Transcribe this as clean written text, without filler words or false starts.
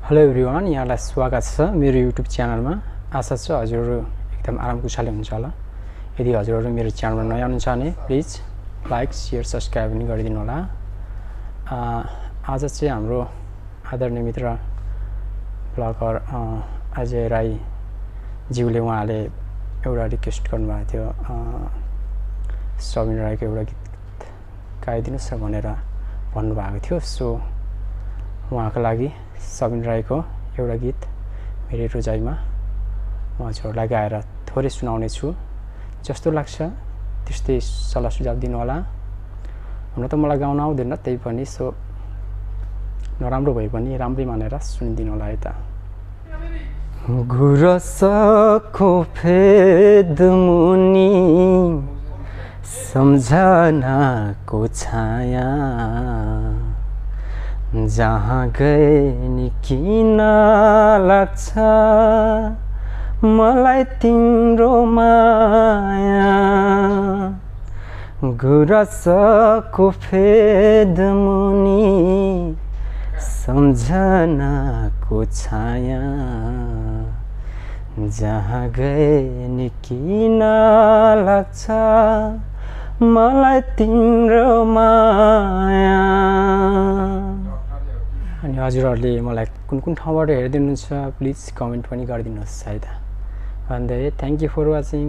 Hello everyone, यहाँलाई स्वागत छ मेरो युट्युब च्यानलमा। आशा छ हजुरहरू एकदम आराम कुशली हुनुहुन्छ होला। यदि हजुरहरू मेरो च्यानलमा नयाँ हुनुहुन्छ भने प्लिज लाइक शेयर सब्सक्राइब पनि गरिदिनु होला। आज चाहिँ हाम्रो आदरणीय मित्र ब्लगर अजय राई ज्यूले उहाँले एउटा रिक्वेस्ट गर्नुभएको थियो, सबिन राईको एउटा गीत गाइदिनुहोस् भनेर भन्नुभएको थियो। सो उहाँको लागि सबिन राईको एउटा गीत मेरै रोजाइमा म हजुरहरूलाई गाएर थोरै सुनाउने छु। जस्तो लाग्छ त्यस्तै सल्लाह सुझाव दिनु होला। हुन त मलाई गाउन आउँदैन, त्यही पनि सो नराम्रो भए पनि राम्रै मानेर सुनिदिनु होला है त। गुरसको फेद मुनि सम्झनाको छाया, जहाँ गए नि किन लाग्छ मलाई तिम्रो माया। गुरसको फेद मुनि सम्झनाको छाया, जहाँ गए नि किन लाग्छ मलाई तिम्रो माया। अनि हजुरहरूले मलाई कुन कुन ठाउँबाट हेरिदिनुहुन्छ प्लिज कमेन्ट पनि गरिदिनुहोस् है त। भन्दै थ्याङ्क यू फर वाचिङ।